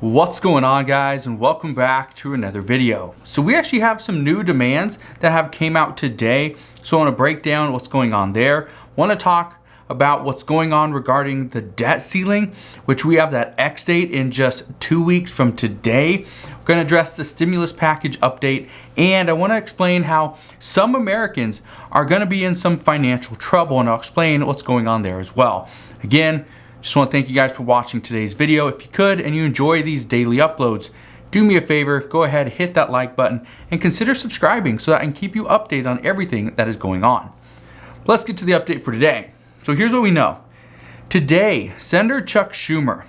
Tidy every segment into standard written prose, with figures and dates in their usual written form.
What's going on, guys, and welcome back to another video. So we actually have some new demands that have came out today. So I want to break down what's going on there. Want to talk about what's going on regarding the debt ceiling, which we have that X date in just 2 weeks from today. We're going to address the stimulus package update, and I want to explain how some Americans are going to be in some financial trouble, and I'll explain what's going on there as well. Again, just want to thank you guys for watching today's video. If you could and you enjoy these daily uploads, do me a favor, go ahead, hit that like button, and consider subscribing so that I can keep you updated on everything that is going on. Let's get to the update for today. So here's what we know. Today, Senator Chuck Schumer,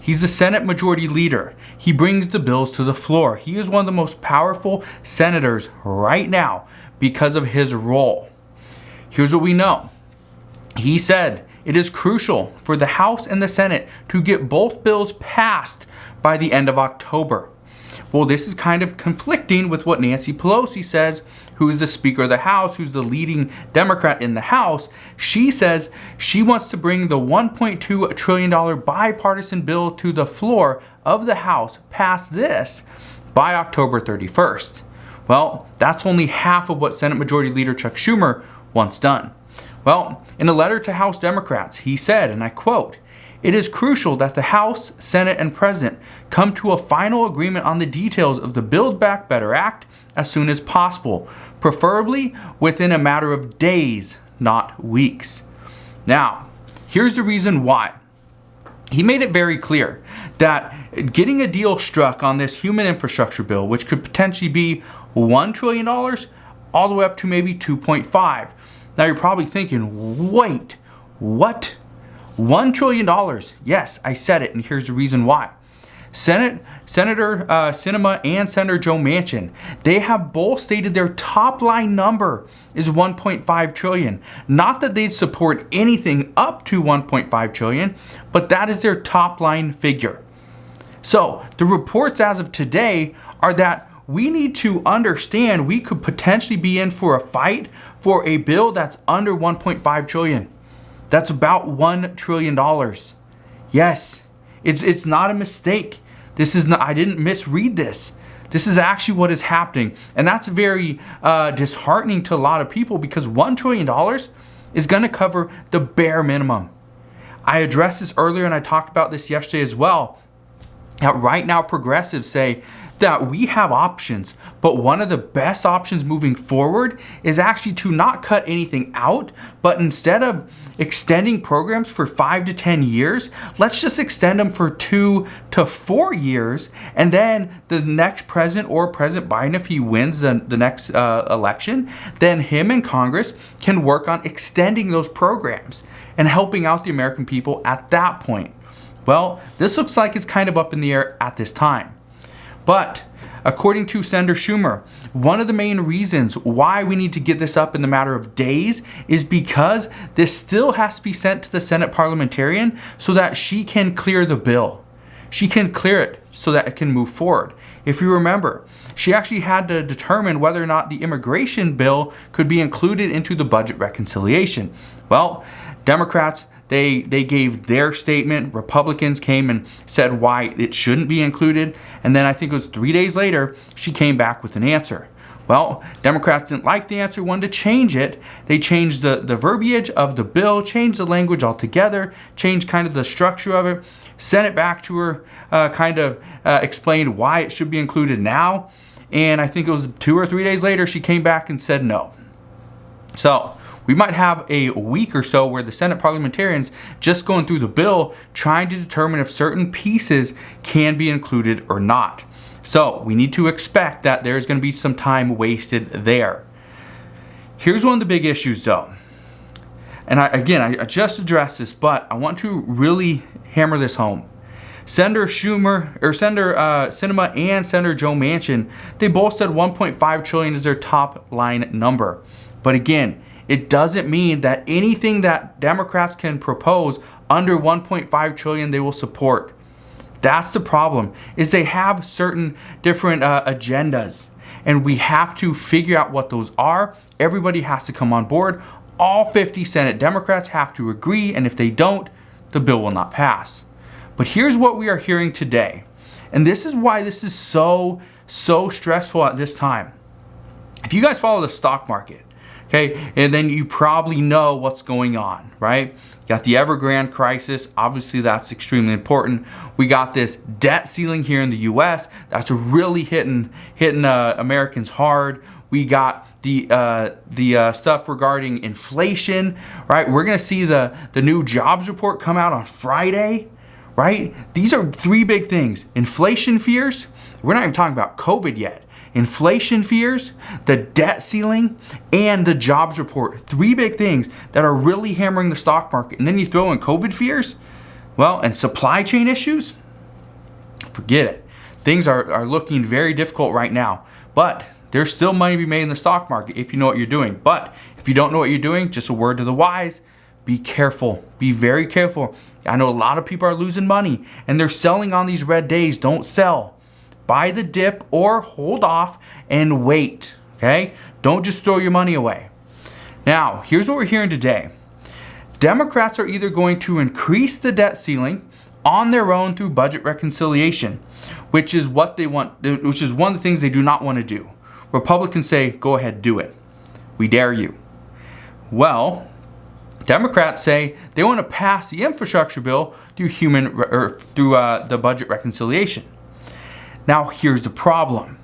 he's the Senate Majority Leader. He brings the bills to the floor. He is one of the most powerful senators right now because of his role. Here's what we know. He said, it is crucial for the House and the Senate to get both bills passed by the end of October. Well, this is kind of conflicting with what Nancy Pelosi says, who is the Speaker of the House, who's the leading Democrat in the House. She says she wants to bring the $1.2 trillion bipartisan bill to the floor of the House, past this, by October 31st. Well, that's only half of what Senate Majority Leader Chuck Schumer wants done. Well, in a letter to House Democrats, he said, and I quote, "It is crucial that the House, Senate, and President come to a final agreement on the details of the Build Back Better Act as soon as possible, preferably within a matter of days, not weeks." Now, here's the reason why. He made it very clear that getting a deal struck on this human infrastructure bill, which could potentially be $1 trillion all the way up to maybe 2.5. Now you're probably thinking, wait, what? $1 trillion. Yes, I said it, and here's the reason why. Senator Sinema and Senator Joe Manchin, they have both stated their top line number is $1.5 trillion. Not that they'd support anything up to $1.5 trillion, but that is their top line figure. So the reports as of today are that we need to understand we could potentially be in for a fight for a bill that's under $1.5 trillion. That's about $1 trillion. Yes, it's not a mistake. This is not, I didn't misread this. This is actually what is happening. And that's very disheartening to a lot of people, because $1 trillion is going to cover the bare minimum. I addressed this earlier, and I talked about this yesterday as well. That right now progressives say that we have options, but one of the best options moving forward is actually to not cut anything out, but instead of extending programs for 5 to 10 years, let's just extend them for 2 to 4 years, and then the next president, or President Biden, if he wins the next election, then him and Congress can work on extending those programs and helping out the American people at that point. Well, this looks like it's kind of up in the air at this time. But according to Senator Schumer, one of the main reasons why we need to get this up in the matter of days is because this still has to be sent to the Senate parliamentarian so that she can clear the bill. She can clear it so that it can move forward. If you remember, she actually had to determine whether or not the immigration bill could be included into the budget reconciliation. Well, Democrats, They gave their statement. Republicans came and said why it shouldn't be included. And then I think it was 3 days later, she came back with an answer. Well, Democrats didn't like the answer, wanted to change it. They changed the verbiage of the bill, changed the language altogether, changed kind of the structure of it, sent it back to her, explained why it should be included now. And I think it was 2 or 3 days later, she came back and said no. So we might have a week or so where the Senate parliamentarians just going through the bill, trying to determine if certain pieces can be included or not. So we need to expect that there's going to be some time wasted there. Here's one of the big issues though. And I just addressed this, but I want to really hammer this home. Senator Sinema and Senator Joe Manchin, they both said $1.5 trillion is their top line number. But again, it doesn't mean that anything that Democrats can propose under $1.5 trillion they will support. That's the problem, is they have certain different agendas, and we have to figure out what those are. Everybody has to come on board. All 50 Senate Democrats have to agree, and if they don't, the bill will not pass. But here's what we are hearing today. And this is why this is so stressful at this time. If you guys follow the stock market, okay, and then you probably know what's going on, right? You got the Evergrande crisis. Obviously, that's extremely important. We got this debt ceiling here in the U.S. that's really hitting Americans hard. We got the stuff regarding inflation, right? We're gonna see the new jobs report come out on Friday, right? These are three big things. Inflation fears. We're not even talking about COVID yet. Inflation fears, the debt ceiling, and the jobs report. Three big things that are really hammering the stock market. And then you throw in COVID fears, well, and supply chain issues, forget it. Things are looking very difficult right now. But there's still money to be made in the stock market if you know what you're doing. But if you don't know what you're doing, just a word to the wise, be careful. Be very careful. I know a lot of people are losing money and they're selling on these red days. Don't sell. Buy the dip or hold off and wait, okay? Don't just throw your money away. Now, here's what we're hearing today. Democrats are either going to increase the debt ceiling on their own through budget reconciliation, which is what they want, which is one of the things they do not want to do. Republicans say, go ahead, do it. We dare you. Well, Democrats say they want to pass the infrastructure bill through the budget reconciliation. Now, here's the problem.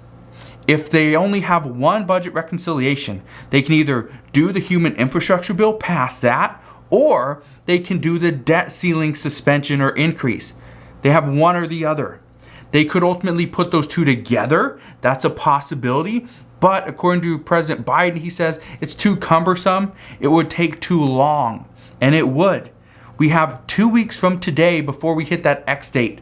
If they only have one budget reconciliation, they can either do the human infrastructure bill, pass that, or they can do the debt ceiling suspension or increase. They have one or the other. They could ultimately put those two together. That's a possibility. But according to President Biden, he says it's too cumbersome. It would take too long. And it would. We have 2 weeks from today before we hit that X date.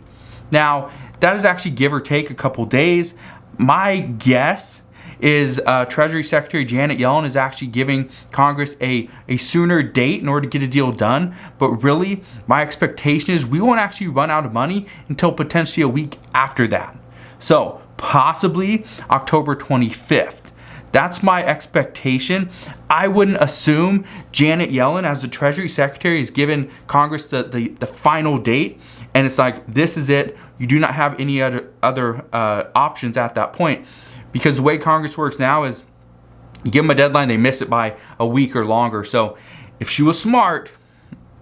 Now, that is actually give or take a couple days. My guess is Treasury Secretary Janet Yellen is actually giving Congress a sooner date in order to get a deal done. But really, my expectation is we won't actually run out of money until potentially a week after that. So possibly October 25th. That's my expectation. I wouldn't assume Janet Yellen, as the Treasury Secretary, is giving Congress the final date. And it's like, this is it. You do not have any other options at that point. Because the way Congress works now is you give them a deadline, they miss it by a week or longer. So if she was smart,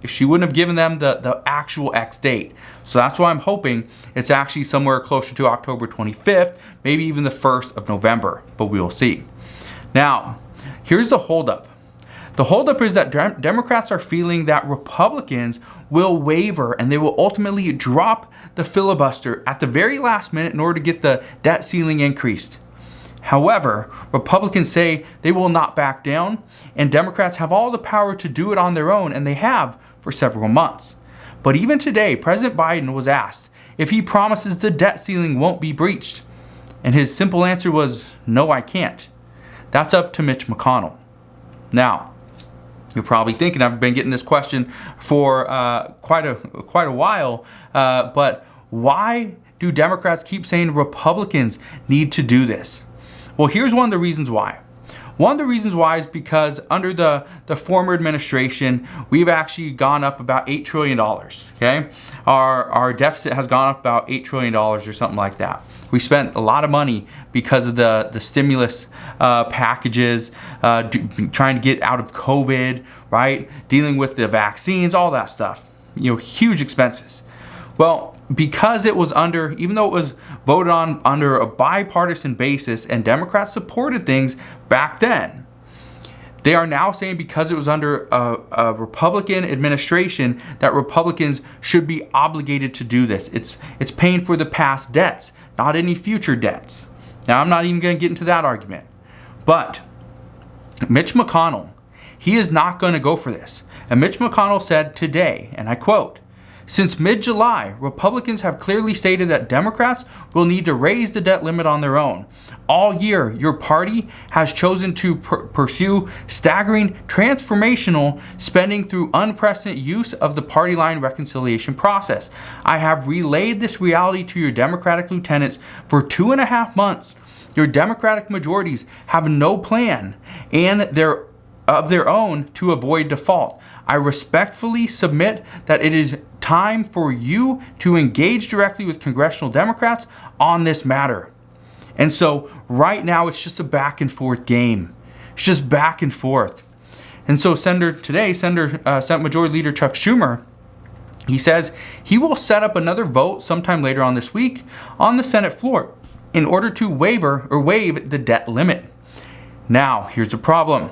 she wouldn't have given them the actual X date. So that's why I'm hoping it's actually somewhere closer to October 25th, maybe even the 1st of November, but we will see. Now, here's the holdup. The holdup is that Democrats are feeling that Republicans will waver and they will ultimately drop the filibuster at the very last minute in order to get the debt ceiling increased. However, Republicans say they will not back down, and Democrats have all the power to do it on their own, and they have for several months. But even today, President Biden was asked if he promises the debt ceiling won't be breached. And his simple answer was, no, I can't. That's up to Mitch McConnell. Now, you're probably thinking I've been getting this question for quite a while, but why do Democrats keep saying Republicans need to do this? Well, here's one of the reasons why. One of the reasons why is because under the former administration, we've actually gone up about $8 trillion, okay? Our deficit has gone up about $8 trillion or something like that. We spent a lot of money because of the stimulus packages, trying to get out of COVID, right? Dealing with the vaccines, all that stuff. You know, huge expenses. Well, because it was even though it was voted on under a bipartisan basis and Democrats supported things back then, they are now saying because it was under a Republican administration that Republicans should be obligated to do this. It's paying for the past debts, not any future debts. Now, I'm not even going to get into that argument. But Mitch McConnell, he is not going to go for this. And Mitch McConnell said today, and I quote, "Since mid-July, Republicans have clearly stated that Democrats will need to raise the debt limit on their own. All year, your party has chosen to pursue staggering transformational spending through unprecedented use of the party line reconciliation process. I have relayed this reality to your Democratic lieutenants for 2.5 months. Your Democratic majorities have no plan, and their of their own to avoid default. I respectfully submit that it is time for you to engage directly with congressional Democrats on this matter. And so right now it's just a back and forth game. It's just back and forth. And so Senate Majority Leader Chuck Schumer, he says he will set up another vote sometime later on this week on the Senate floor in order to waive the debt limit. Now, here's the problem.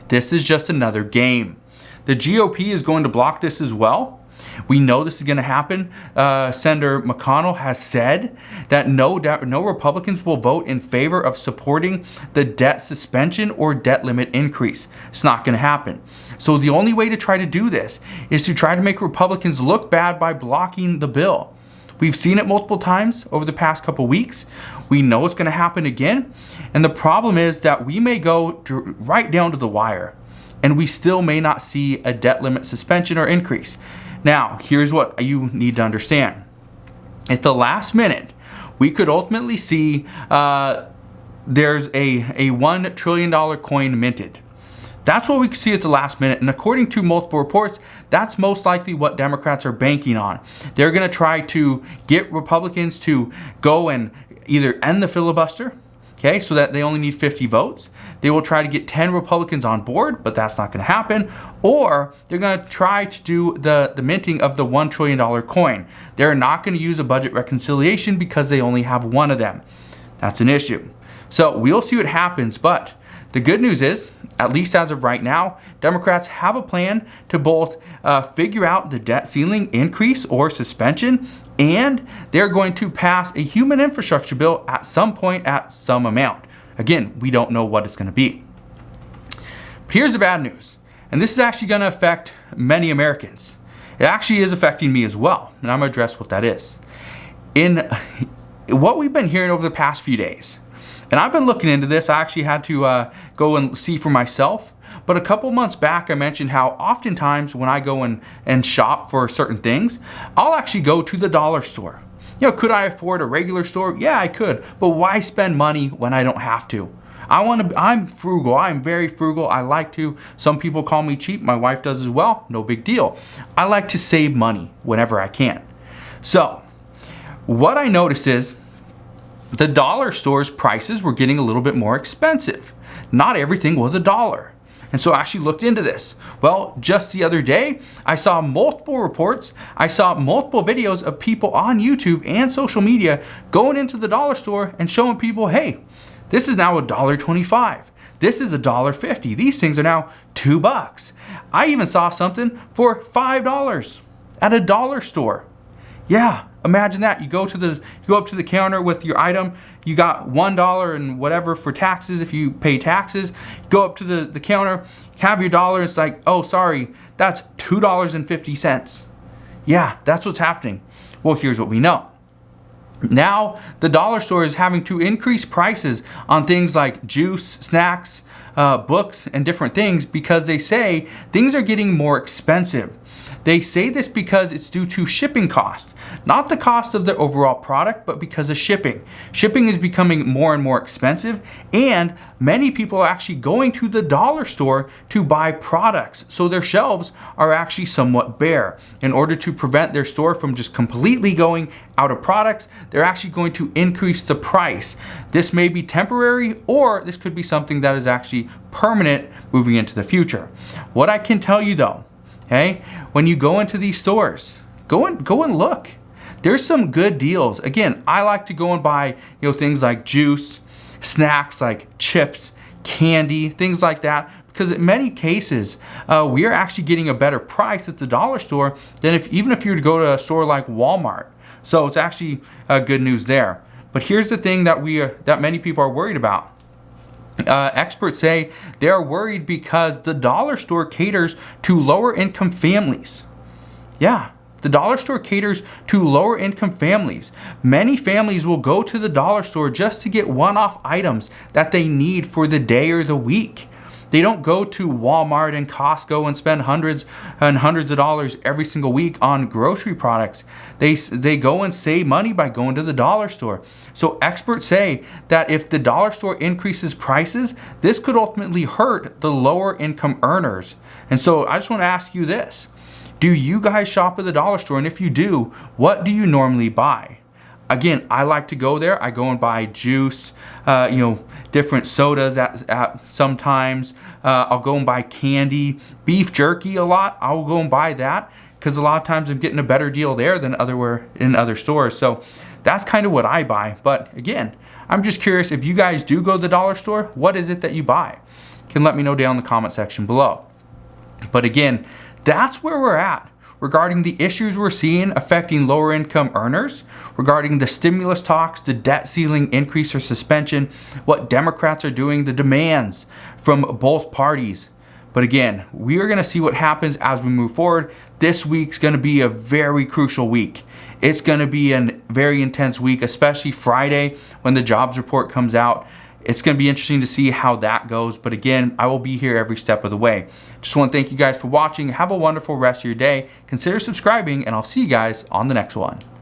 This is just another game. The GOP is going to block this as well. We know this is going to happen. Senator McConnell has said that no Republicans will vote in favor of supporting the debt suspension or debt limit increase. It's not going to happen. So the only way to try to do this is to try to make Republicans look bad by blocking the bill. We've seen it multiple times over the past couple weeks. We know it's going to happen again. And the problem is that we may go right down to the wire and we still may not see a debt limit suspension or increase. Now, here's what you need to understand. At the last minute, we could ultimately see there's a $1 trillion coin minted. That's what we could see at the last minute. And according to multiple reports, that's most likely what Democrats are banking on. They're going to try to get Republicans to go and either end the filibuster, okay, so that they only need 50 votes. They will try to get 10 Republicans on board, but that's not going to happen. Or they're going to try to do the minting of the $1 trillion coin. They're not going to use a budget reconciliation because they only have one of them. That's an issue. So we'll see what happens, but the good news is, at least as of right now, Democrats have a plan to both figure out the debt ceiling increase or suspension, and they're going to pass a human infrastructure bill at some point at some amount. Again, we don't know what it's going to be. But here's the bad news, and this is actually going to affect many Americans. It actually is affecting me as well, and I'm going to address what that is. In what we've been hearing over the past few days, and I've been looking into this. I actually had to go and see for myself. But a couple months back, I mentioned how oftentimes when I go and shop for certain things, I'll actually go to the dollar store. You know, could I afford a regular store? Yeah, I could. But why spend money when I don't have to? I'm frugal. I'm very frugal. I like to. Some people call me cheap. My wife does as well. No big deal. I like to save money whenever I can. So what I noticed is the dollar store's prices were getting a little bit more expensive. Not everything was $1. And so I actually looked into this. Well, just the other day, I saw multiple reports. I saw multiple videos of people on YouTube and social media going into the dollar store and showing people, hey, this is now $1.25. This is $1.50. These things are now $2. I even saw something for $5 at a dollar store. Yeah, imagine that. You go up to the counter with your item. You got $1 and whatever for taxes if you pay taxes. You go up to the counter, have your dollar. It's like, oh, sorry, that's $2.50. Yeah, that's what's happening. Well, here's what we know. Now, the dollar store is having to increase prices on things like juice, snacks, books, and different things because they say things are getting more expensive. They say this because it's due to shipping costs, not the cost of the overall product, but because of shipping. Shipping is becoming more and more expensive, and many people are actually going to the dollar store to buy products, so their shelves are actually somewhat bare. In order to prevent their store from just completely going out of products, they're actually going to increase the price. This may be temporary, or this could be something that is actually permanent moving into the future. What I can tell you though, okay, when you go into these stores, go and look. There's some good deals. Again, I like to go and buy, things like juice, snacks like chips, candy, things like that, because in many cases, we are actually getting a better price at the dollar store than even if you were to go to a store like Walmart. So it's actually good news there. But here's the thing that many people are worried about. Experts say they're worried because the dollar store caters to lower income families. Yeah, the dollar store caters to lower income families. Many families will go to the dollar store just to get one-off items that they need for the day or the week. They don't go to Walmart and Costco and spend hundreds and hundreds of dollars every single week on grocery products. They go and save money by going to the dollar store. So experts say that if the dollar store increases prices, this could ultimately hurt the lower income earners. And so I just want to ask you this. Do you guys shop at the dollar store? And if you do, what do you normally buy? Again, I like to go there. I go and buy juice, different sodas at sometimes. I'll go and buy candy, beef jerky a lot. I'll go and buy that because a lot of times I'm getting a better deal there than in other stores. So that's kind of what I buy. But again, I'm just curious, if you guys do go to the dollar store, what is it that you buy? You can let me know down in the comment section below. But again, that's where we're at regarding the issues we're seeing affecting lower income earners, regarding the stimulus talks, the debt ceiling increase or suspension, what Democrats are doing, the demands from both parties. But again, we are going to see what happens as we move forward. This week's going to be a very crucial week. It's going to be a very intense week, especially Friday when the jobs report comes out. It's going to be interesting to see how that goes. But again, I will be here every step of the way. Just want to thank you guys for watching. Have a wonderful rest of your day. Consider subscribing, and I'll see you guys on the next one.